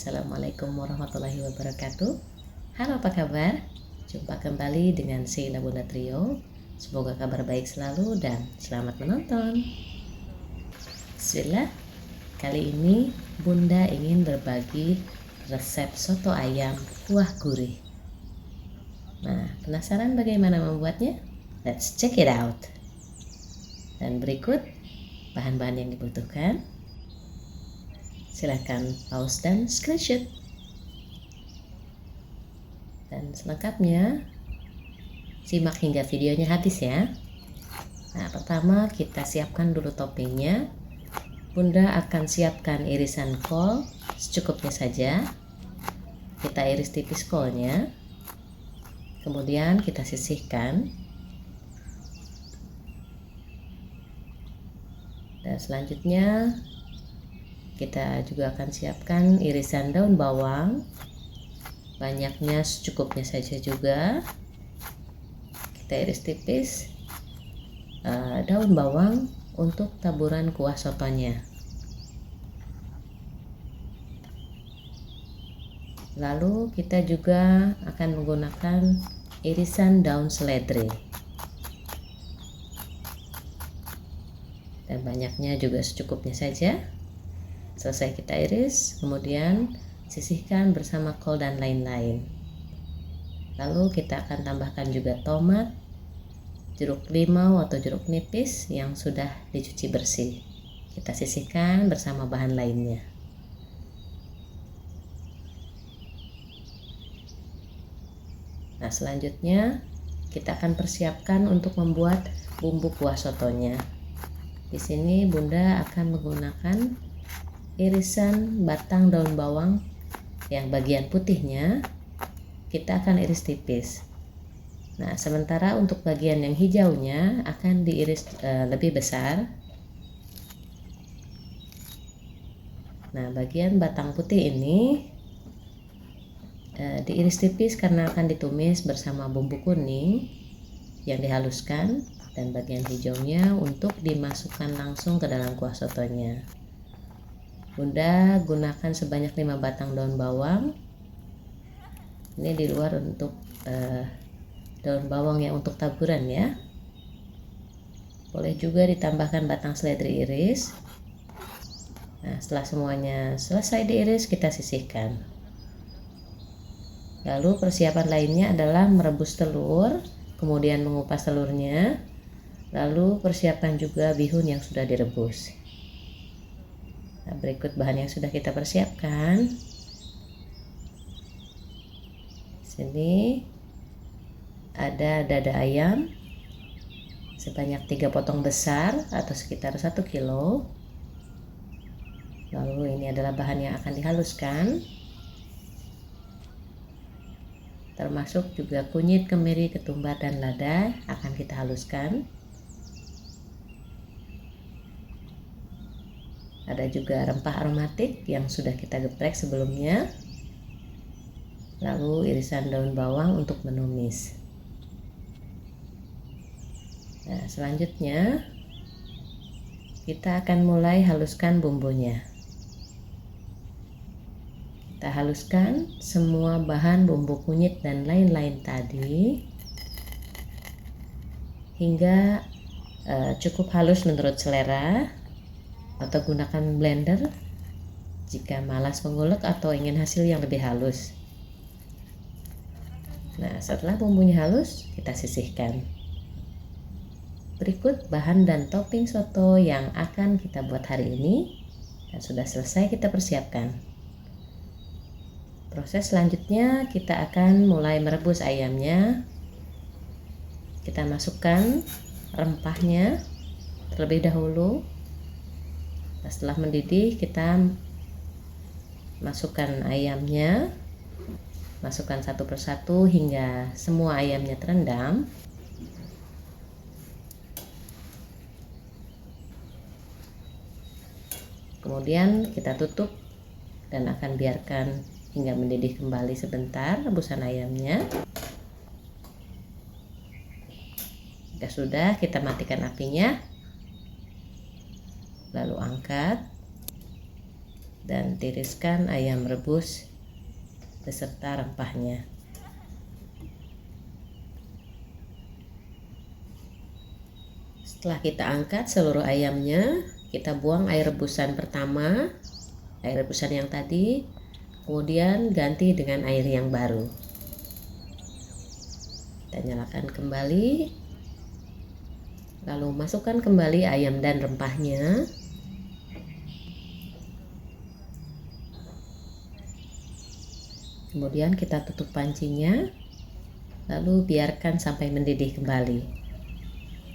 Assalamualaikum warahmatullahi wabarakatuh. Halo, apa kabar? Jumpa kembali dengan Sheila Bunda Trio. Semoga kabar baik selalu dan selamat menonton. Bismillah. Kali ini Bunda ingin berbagi resep soto ayam kuah gurih. Nah, penasaran bagaimana membuatnya? Let's check it out. Dan berikut bahan-bahan yang dibutuhkan. Silakan pause dan screenshot. Dan selengkapnya simak hingga videonya habis ya. Nah, pertama kita siapkan dulu toppingnya. Bunda akan siapkan irisan kol secukupnya saja. Kita iris tipis kolnya. Kemudian kita sisihkan. Dan selanjutnya kita juga akan siapkan irisan daun bawang. Banyaknya secukupnya saja juga. Kita iris tipis daun bawang untuk taburan kuah sotonya. Lalu kita juga akan menggunakan irisan daun seledri. Dan banyaknya juga secukupnya saja. Selesai kita iris, kemudian sisihkan bersama kol dan lain-lain. Lalu kita akan tambahkan juga tomat, jeruk limau atau jeruk nipis yang sudah dicuci bersih. Kita sisihkan bersama bahan lainnya. Nah, selanjutnya kita akan persiapkan untuk membuat bumbu kuah sotonya. Di sini Bunda akan menggunakan irisan batang daun bawang yang bagian putihnya kita akan iris tipis. Nah, sementara untuk bagian yang hijaunya akan diiris lebih besar. Nah, bagian batang putih ini diiris tipis karena akan ditumis bersama bumbu kuning yang dihaluskan, dan bagian hijaunya untuk dimasukkan langsung ke dalam kuah sotonya. Bunda gunakan sebanyak 5 batang daun bawang. Ini di luar untuk daun bawang yang untuk taburan ya. Boleh juga ditambahkan batang seledri iris. Nah, setelah semuanya selesai diiris, kita sisihkan. Lalu persiapan lainnya adalah merebus telur, kemudian mengupas telurnya. Lalu persiapkan juga bihun yang sudah direbus. Nah, berikut bahan yang sudah kita persiapkan. Sini ada dada ayam sebanyak 3 potong besar atau sekitar 1 kilo. Lalu ini adalah bahan yang akan dihaluskan, termasuk juga kunyit, kemiri, ketumbar, dan lada akan kita haluskan. Ada juga rempah aromatik yang sudah kita geprek sebelumnya. Lalu irisan daun bawang untuk menumis. Nah, selanjutnya kita akan mulai haluskan bumbunya. Kita haluskan semua bahan bumbu kunyit dan lain-lain tadi hingga cukup halus menurut selera, atau gunakan blender jika malas mengulek atau ingin hasil yang lebih halus. Nah, setelah bumbunya halus, kita sisihkan. Berikut bahan dan topping soto yang akan kita buat hari ini, dan sudah selesai kita persiapkan. Proses selanjutnya kita akan mulai merebus ayamnya. Kita masukkan rempahnya terlebih dahulu. Nah, setelah mendidih kita masukkan ayamnya, masukkan satu persatu hingga semua ayamnya terendam. Kemudian kita tutup dan akan biarkan hingga mendidih kembali sebentar rebusan ayamnya. Jika sudah, kita matikan apinya. Lalu angkat. dan tiriskan ayam rebus beserta rempahnya. Setelah kita angkat seluruh ayamnya, kita buang air rebusan pertama, air rebusan yang tadi, kemudian ganti dengan air yang baru. Kita nyalakan kembali, lalu masukkan kembali ayam dan rempahnya. Kemudian kita tutup pancinya, lalu biarkan sampai mendidih kembali.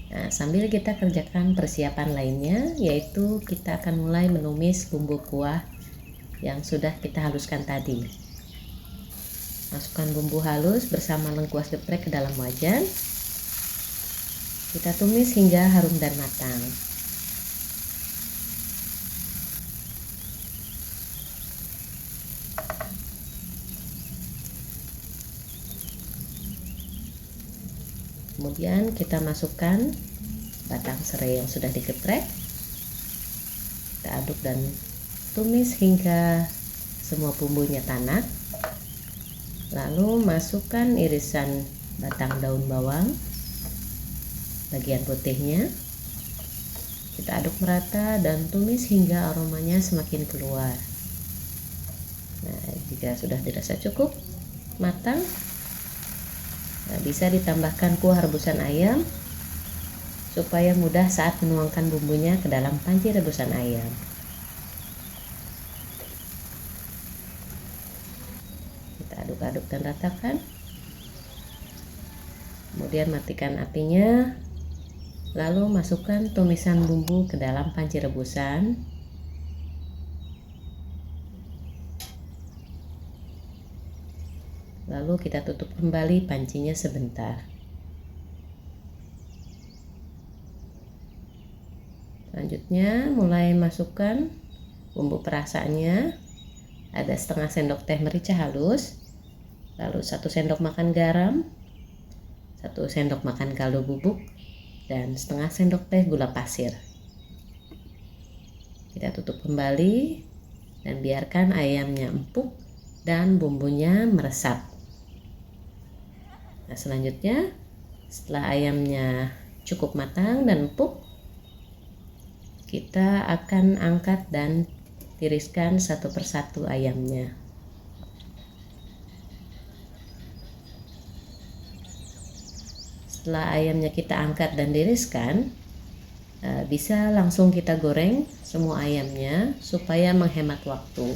Nah, sambil kita kerjakan persiapan lainnya, yaitu kita akan mulai menumis bumbu kuah yang sudah kita haluskan tadi. Masukkan bumbu halus bersama lengkuas geprek ke dalam wajan. Kita tumis hingga harum dan matang. Kemudian kita masukkan batang serai yang sudah digeprek. Kita aduk dan tumis hingga semua bumbunya tanak. Lalu masukkan irisan batang daun bawang bagian putihnya. Kita aduk merata dan tumis hingga aromanya semakin keluar. Nah, jika sudah dirasa cukup matang, nah, bisa ditambahkan kuah rebusan ayam supaya mudah saat menuangkan bumbunya ke dalam panci rebusan ayam. Kita aduk-aduk dan ratakan. Kemudian matikan apinya, lalu masukkan tumisan bumbu ke dalam panci rebusan. Lalu kita tutup kembali pancinya sebentar. Selanjutnya mulai masukkan bumbu perasaannya. Ada setengah sendok teh merica halus, lalu 1 sendok makan garam, 1 sendok makan kaldu bubuk, dan setengah sendok teh gula pasir. Kita tutup kembali dan biarkan ayamnya empuk dan bumbunya meresap. Nah, selanjutnya setelah ayamnya cukup matang dan empuk, kita akan angkat dan tiriskan satu persatu ayamnya. Setelah ayamnya kita angkat dan tiriskan, bisa langsung kita goreng semua ayamnya supaya menghemat waktu.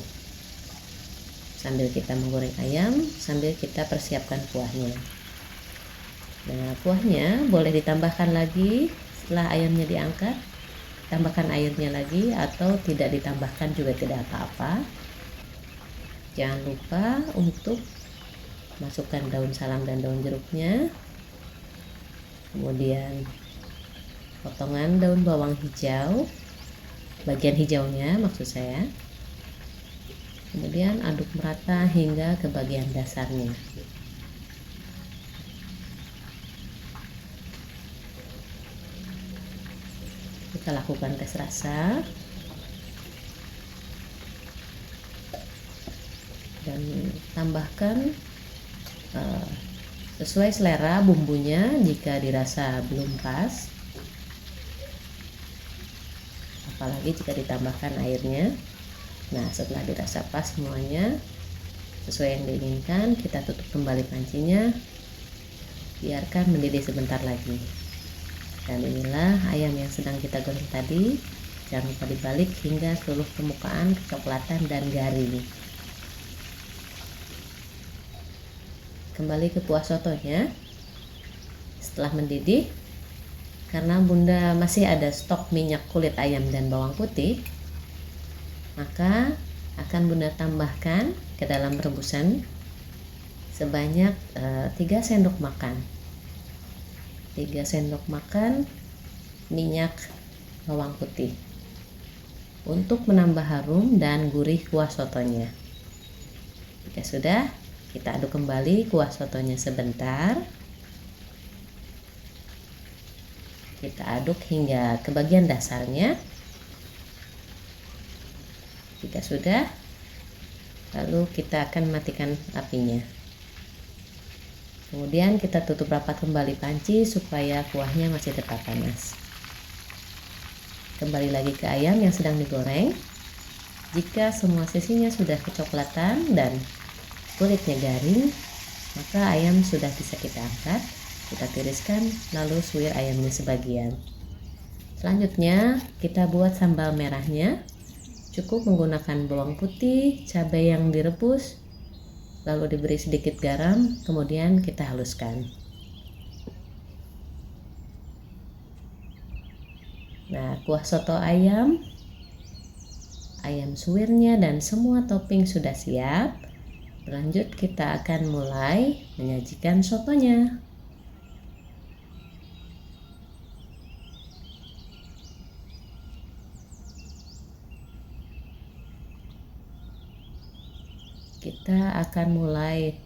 Sambil kita menggoreng ayam, sambil kita persiapkan kuahnya. Nah, kuahnya boleh ditambahkan lagi setelah ayamnya diangkat, tambahkan airnya lagi, atau tidak ditambahkan juga tidak apa-apa. Jangan lupa untuk masukkan daun salam dan daun jeruknya, kemudian potongan daun bawang hijau, bagian hijaunya maksud saya. Kemudian aduk merata hingga ke bagian dasarnya. Kita lakukan tes rasa dan tambahkan sesuai selera bumbunya. Jika dirasa belum pas, apalagi jika ditambahkan airnya. Nah, setelah dirasa pas semuanya sesuai yang diinginkan, kita tutup kembali pancinya, biarkan mendidih sebentar lagi. Dan inilah ayam yang sedang kita goreng tadi. Jangan lupa dibalik hingga seluruh permukaan kecoklatan dan garing. Kembali ke kuah sotonya. Setelah mendidih, karena Bunda masih ada stok minyak kulit ayam dan bawang putih, maka akan Bunda tambahkan ke dalam rebusan sebanyak 3 sendok makan. 3 sendok makan minyak bawang putih untuk menambah harum dan gurih kuah sotonya. Jika sudah, kita aduk kembali kuah sotonya sebentar. Kita aduk hingga ke bagian dasarnya. Jika sudah, lalu kita akan matikan apinya. Kemudian kita tutup rapat kembali panci supaya kuahnya masih tetap panas. Kembali lagi ke ayam yang sedang digoreng. Jika semua sisinya sudah kecoklatan dan kulitnya garing, maka ayam sudah bisa kita angkat. Kita tiriskan lalu suwir ayamnya sebagian. Selanjutnya kita buat sambal merahnya. Cukup menggunakan bawang putih, cabai yang direbus, lalu diberi sedikit garam, kemudian kita haluskan. Nah, kuah soto ayam suwirnya dan semua topping sudah siap. Lanjut kita akan mulai menyajikan sotonya. Kita akan mulai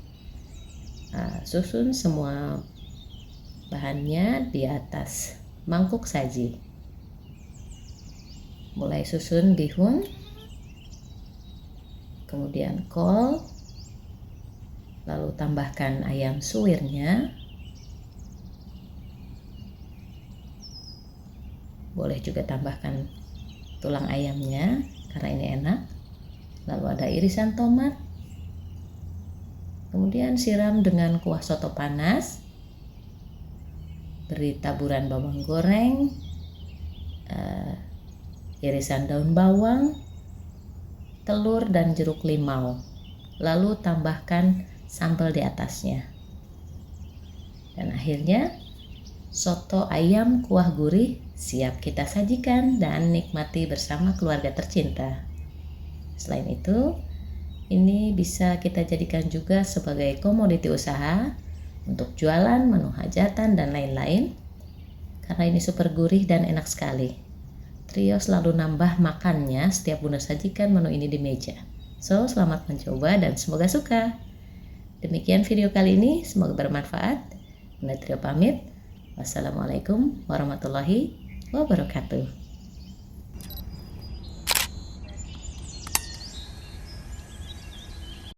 susun semua bahannya di atas mangkuk saji. Mulai susun bihun, kemudian kol, lalu tambahkan ayam suwirnya. Boleh juga tambahkan tulang ayamnya karena ini enak. Lalu ada irisan tomat. Kemudian siram dengan kuah soto panas. Beri taburan bawang goreng, irisan daun bawang, telur dan jeruk limau. Lalu tambahkan sambal di atasnya. Dan akhirnya soto ayam kuah gurih siap kita sajikan dan nikmati bersama keluarga tercinta. Selain itu, ini bisa kita jadikan juga sebagai komoditi usaha untuk jualan, menu hajatan, dan lain-lain. Karena ini super gurih dan enak sekali. Trio selalu nambah makannya setiap Bunda sajikan menu ini di meja. So, selamat mencoba dan semoga suka. Demikian video kali ini, semoga bermanfaat. Bunda Trio pamit. Wassalamualaikum warahmatullahi wabarakatuh.